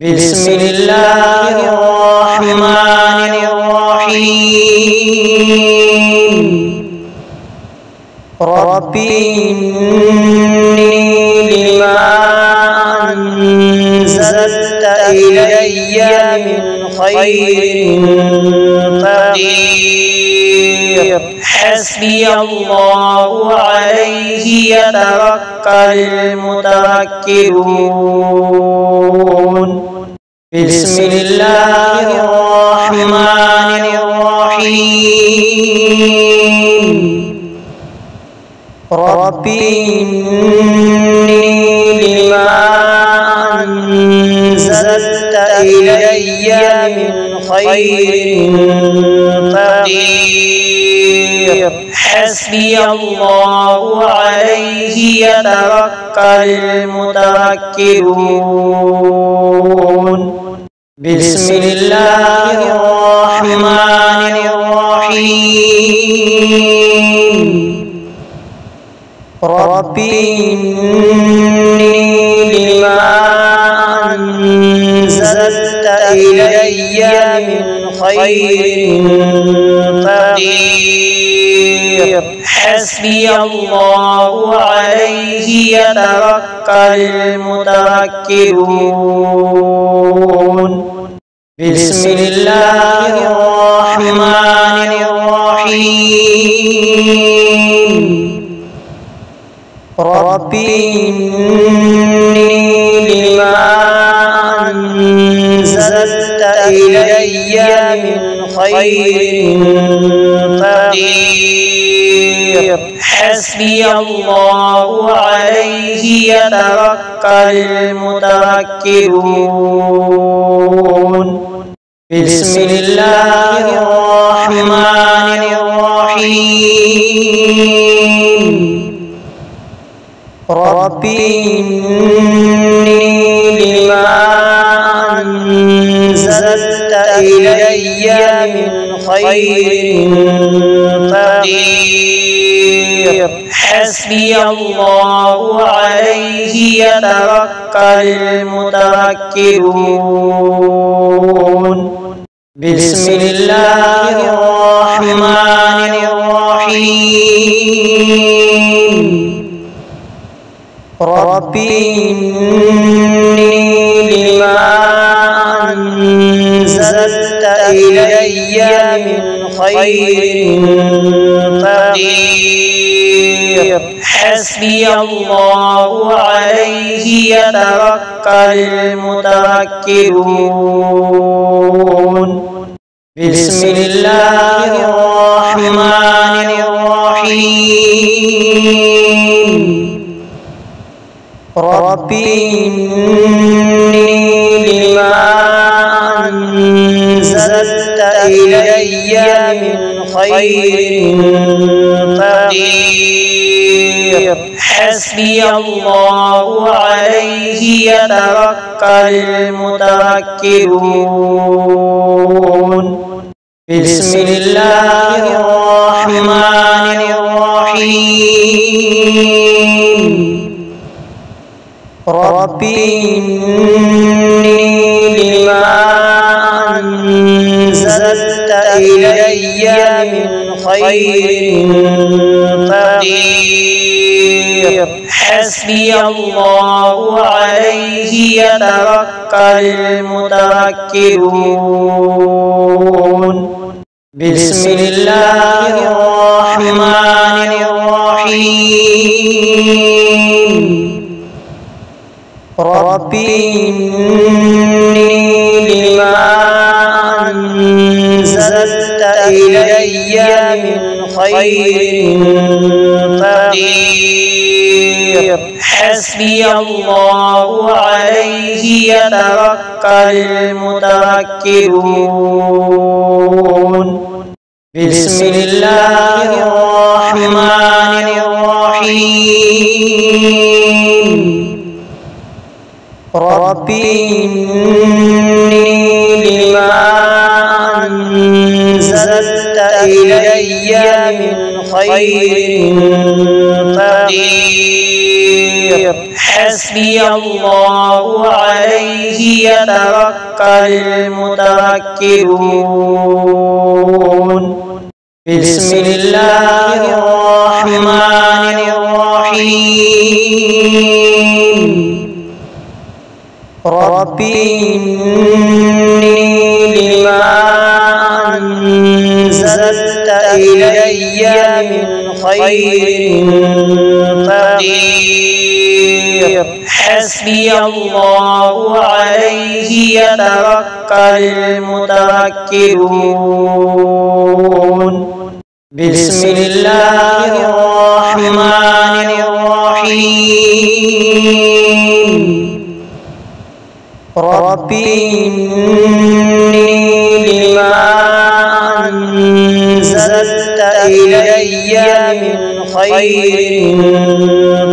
بسم الله الرحمن الرحيم رب إني لما أنزلت إلي من خير فقير حسبي الله عليه يتوكل المتوكلون بسم الله الرحمن الرحيم رب إني لما أنزلت إلي من خير فقير حسبي الله عليه يتوكل المتوكلون بسم الله الرحمن الرحيم رب إني لما أنزلت إلي من خير فقير حسبي الله عليه يتوكل المتوكلون بسم الله الرحمن الرحيم رب إني لما أنزلت إلي من خير فقير حسبي الله عليه يتوكل المتوكلون بسم الله الرحمن الرحيم رب إني لما أنزلت إلي من خير فقير حسبي الله عليه يتوكل المتوكلون بسم الله الرحمن الرحيم رب إني لما أنزلت إلي من خير فقير حسبي الله عليه يتوكل المتوكلون بسم الله الرحمن الرحيم رب إني لما أنزلت إلي من خير فقير حسبي الله عليه يتوكل المتوكلون بسم الله الرحمن الرحيم رب إني لما أنزلت إلي من خير فقير حسبي الله عليه يتوكل المتوكلون بسم الله الرحمن الرحيم رب إني لما أنزلت إلي من خير فقير حسبي الله عليه يتوكل المتوكلون بسم الله الرحمن الرحيم رب إني لما أنزلت إلي من خير فقير حسبي الله عليه يتوكل المتوكلون بسم الله الرحمن الرحيم رب إني لما أنزلت إلي من خير فقير حسبي الله عليه يتوكل المتوكلون بسم الله الرحمن الرحيم رب إني لما أنزلت إلي من خير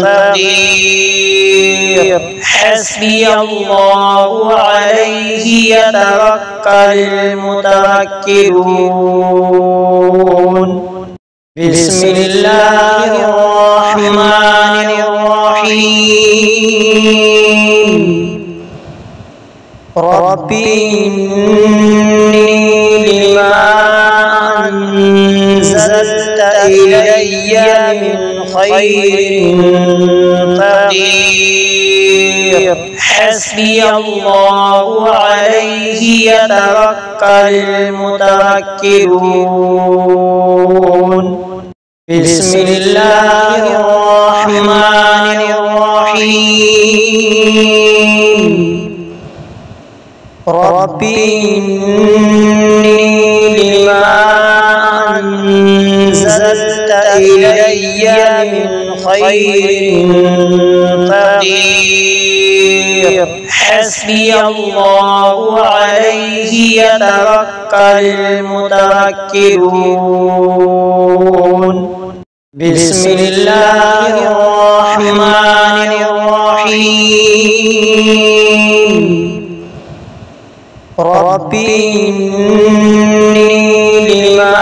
فقير حسبي الله عليه يتوكل المتوكلون بسم الله الرحمن الرحيم رب إني لما أنزلت إلي من خير فقير حسبي الله عليه يتوكل المتوكلون بسم الله الرحمن الرحيم رب إني لما أنزلت إلي من خير فقير حسبي الله عليه يتوكل المتوكلون بسم الله الرحمن الرحيم رب إني لما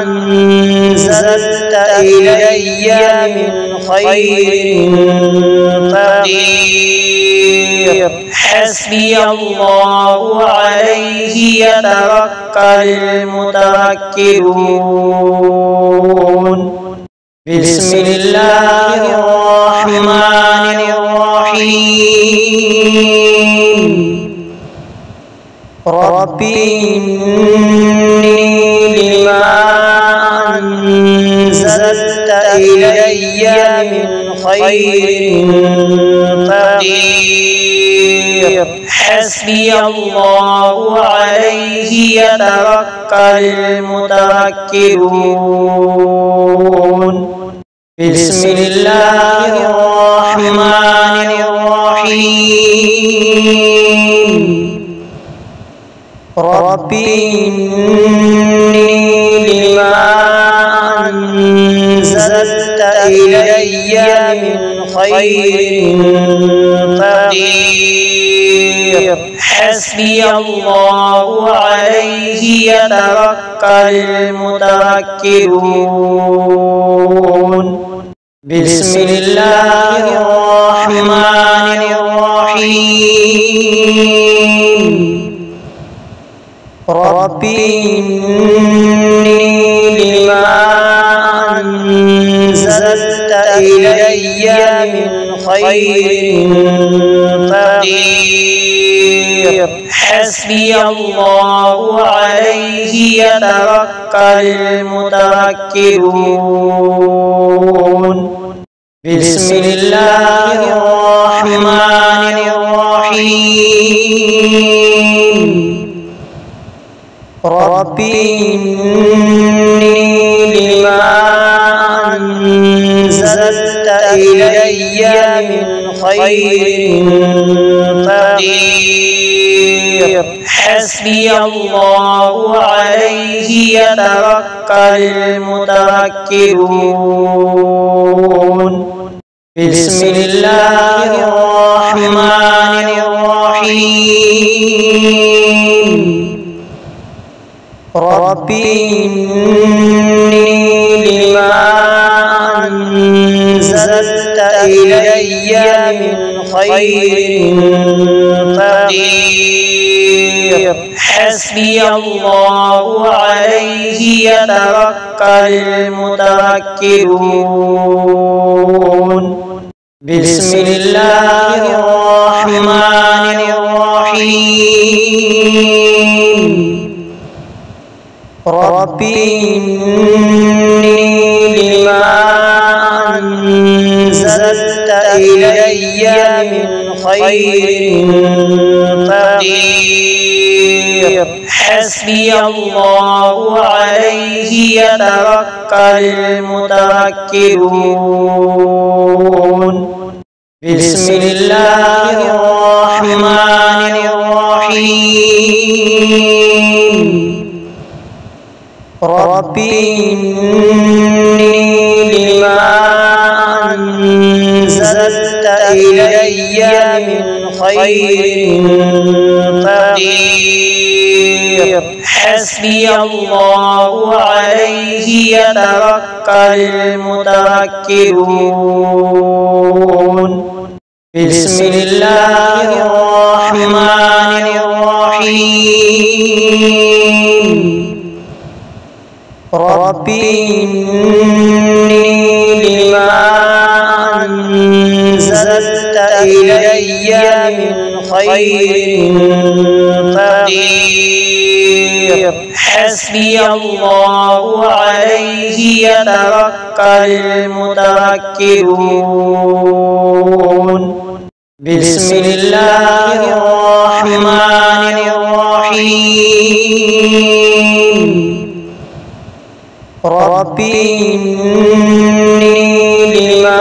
أنزلت إلي من خير فقير حسبي الله عليه يتوكل المتوكلون بسم الله الرحمن الرحيم رب إني لما أنزلت إلي من خير فقير حسبي الله عليه يتوكل المتوكلون بسم الله الرحمن الرحيم رب إني لما أنزلت إلي من خير فقير حسبي الله عليه يتوكل المتوكلون بسم الله الرحمن الرحيم رب إني لما أنزلت إلي من خير فقير حسبي الله عليه يتوكل المتوكلون بسم الله الرحمن الرحيم رب إني لما أنزلت إلي من خير فقير حسبي الله عليه يتوكل المتوكلون بسم الله الرحمن الرحيم رب إني لما أنزلت إلي من خير فقير حسبي الله عليه يتوكل المتوكلون بسم الله الرحمن الرحيم رب إني لما أنزلت إلي من خير فقير حسبي الله عليه يتوكل المتوكلون بسم الله الرحمن الرحيم رب إني لما أنزلت إلي من خير فقير حسبي الله عليه يتوكل المتوكلون بسم الله الرحمن الرحيم رب إني لما أنزلت إلي من خير فقير حسبي الله عليه يتوكل المتوكلون بسم الله الرحمن الرحيم رب إني لما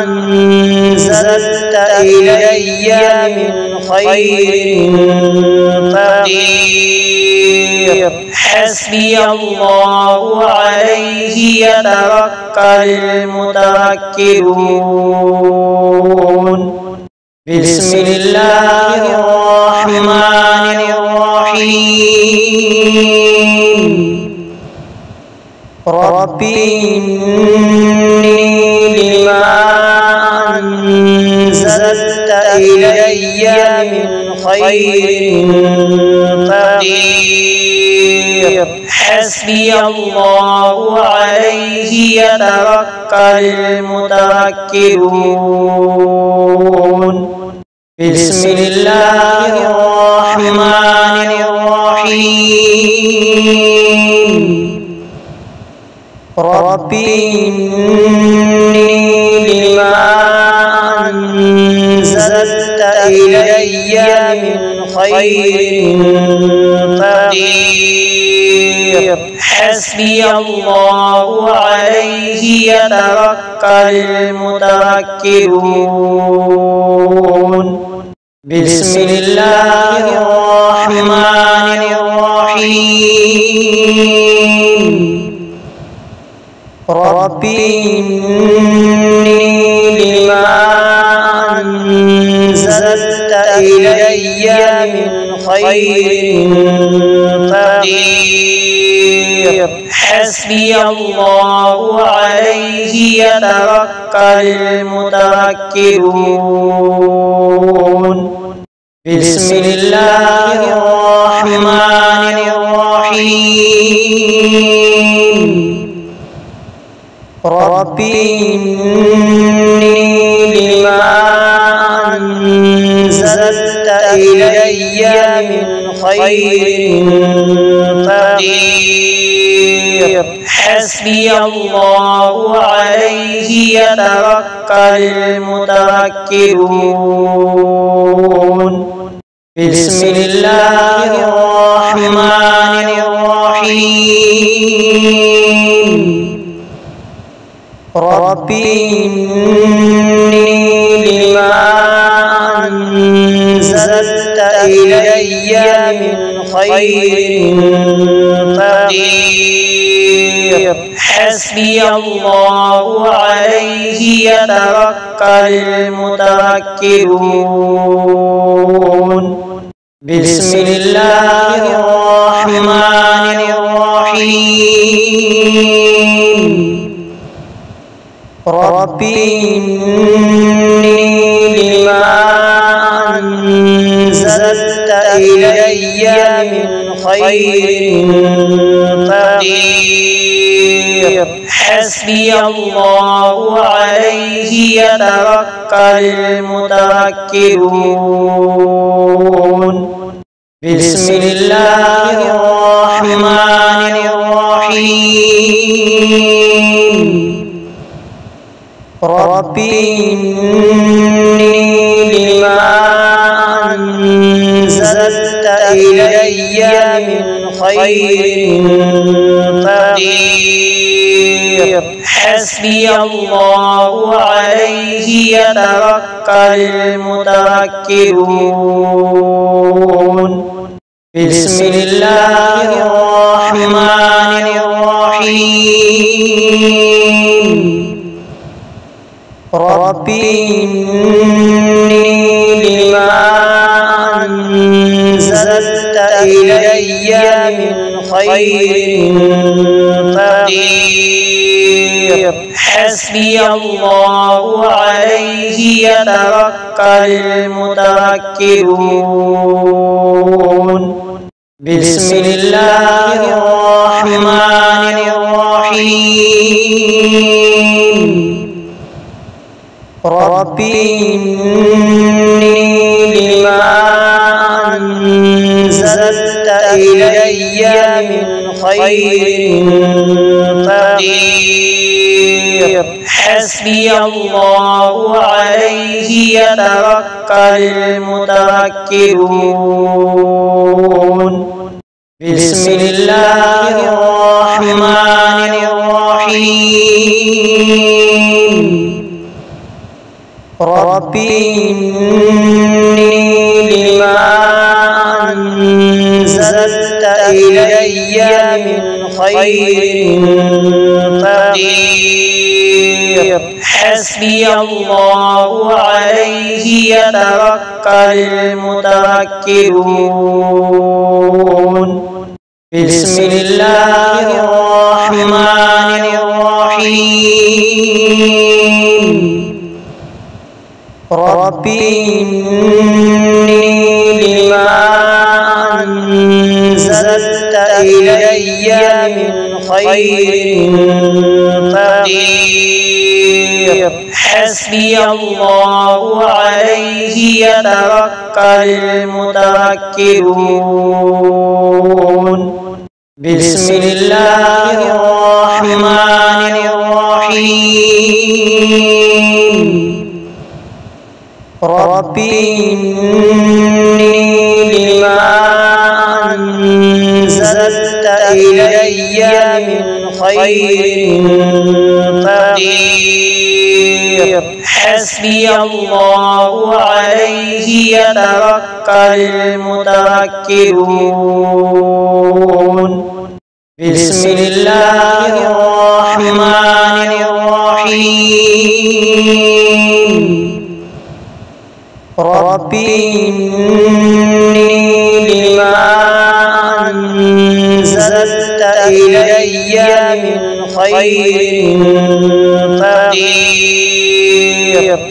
أنزلت إلي من خير فقير حسبي الله عليه يتوكل المتوكلون بسم الله الرحمن الرحيم رب إني لما أنزلت إلي من خير فقير حسبي الله عليه يتوكل المتوكلون بسم الله الرحمن الرحيم رب إني لما أنزلت إلي من خير فقير حسبي الله عليه يتوكل المتوكلون بسم الله الرحمن الرحيم رب إني لما أنزلت إلي من خير فقير حسبي الله عليه يتوكل المتوكلون بسم الله الرحمن الرحيم رب إني لما أنزلت إلي من خير فقير حسبي الله عليه يتوكل المتوكلون بسم الله الرحمن الرحيم رب إني لما أنزلت إلي من خير فقير حسبي الله عليه يتوكل المتوكلون بسم الله الرحمن الرحيم رب إني لما أنزلت إلي من خير فقير حسبي الله عليه يتوكل المتوكلون بسم الله الرحمن الرحيم رب إني لما أنزلت إلي من خير فقير حسبي الله عليه يتوكل المتوكلون بسم الله الرحمن الرحيم رب إني لما أنزلت إلي من خير فقير حسبي الله عليه يتوكل المتوكلون بسم الله الرحمن الرحيم رب إني لما أنزلت إلي من خير فقير حسبي الله عليه يتوكل المتوكلون بسم الله الرحمن الرحيم رب إني لما أنزلت إلي من خير فقير حسبي الله عليه يتوكل المتوكلون بسم الله الرحمن الرحيم رب إني لما أنزلت إلي من خير فقير حسبي الله عليه يتوكل المتوكلون بسم الله الرحمن الرحيم رب إني لما أنزلت إلي من خير فقير حسبي الله عليه يتوكل المتوكلون بسم الله الرحمن الرحيم رب إني لما أنزلت إلي من خير فقير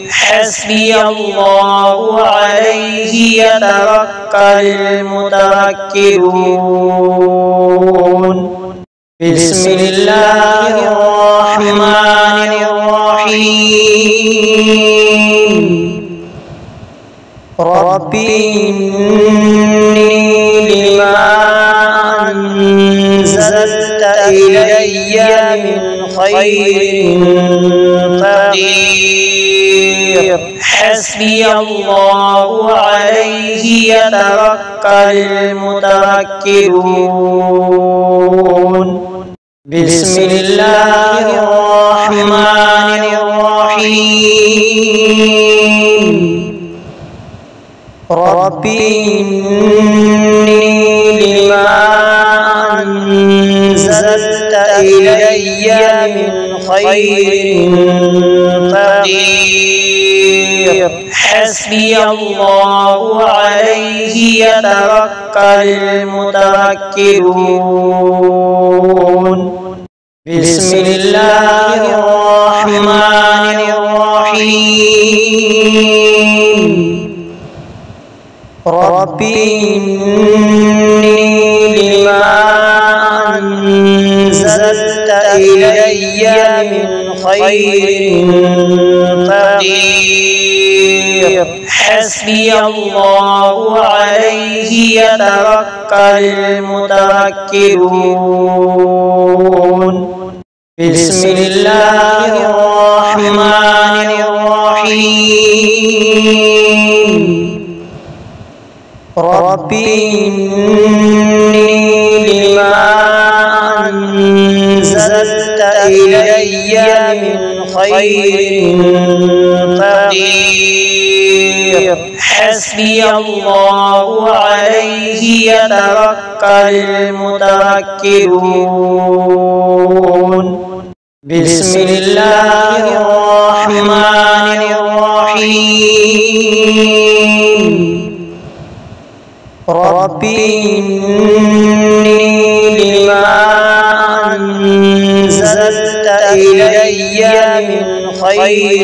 حسبي الله عليه يتوكل المتوكلون بسم الله الرحمن الرحيم رب إني لما أنزلت إلي من خير فقير حسبي الله عليه يتوكل المتوكلون بسم الله الرحمن الرحيم رب إني لما أنزلت إلي من خير فقير حسبي الله عليه يتوكل المتوكلون بسم الله الرحمن رب إني لما أنزلت إلي من خير فقير حسبي الله عليه يتوكل المتوكلون بسم الله الرحمن الرحيم رب إني لما أنزلت إلي من خير فقير حسبي الله عليه يتوكل المتوكلون بسم الله الرحمن الرحيم رب إني لما أنزلت إلي من خير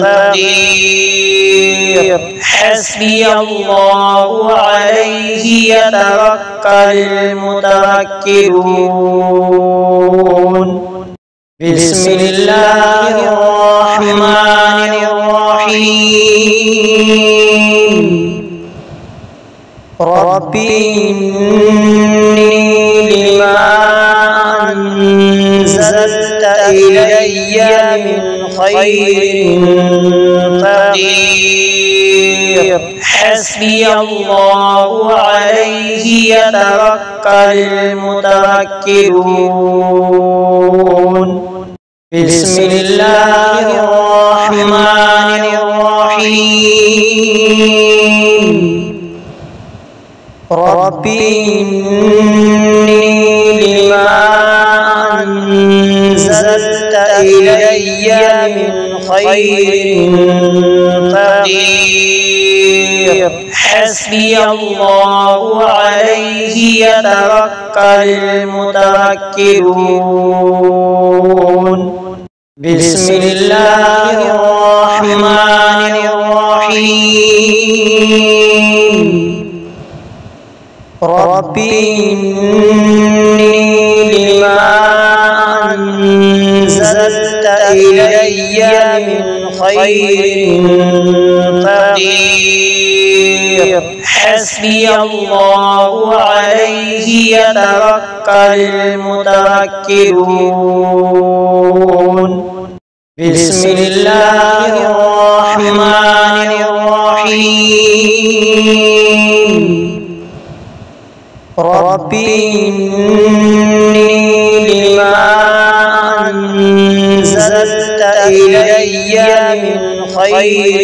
فقير حسبي الله عليه يتوكل المتوكلون بسم الله الرحمن الرحيم رب إني لما أنزلت إلي من خير فقير حسبي الله عليه يتوكل المتوكلون بسم الله الرحمن الرحيم رب إني لما أنزلت إلي من خير فقير حسبي الله عليه يتوكل المتوكلون بسم الله الرحمن الرحيم رب إني لما أنزلت إلي من خير فقير حسبي الله عليه يتوكل المتوكلون بسم الله الرحمن الرحيم رب إني لما أنزلت إلي من خير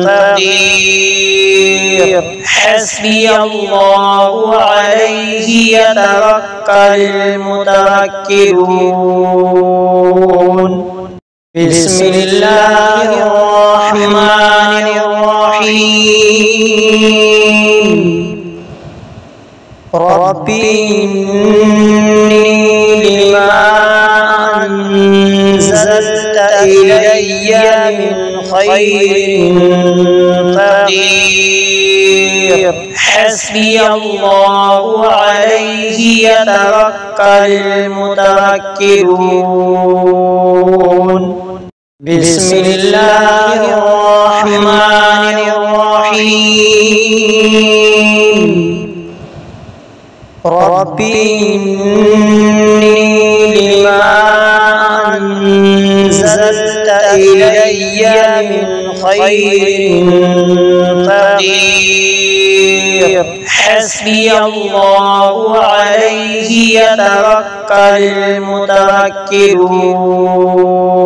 فقير حسبي الله عليه يتوكل المتوكلون بسم الله الرحمن الرحيم رب إني لما أنزلت إلي من خير فقير حسبي الله عليه يتوكل المتوكلون بسم الله الرحمن الرحيم رب إني لما أنزلت إلي من خير فقير حسبي الله عليه يتوكل المتوكلون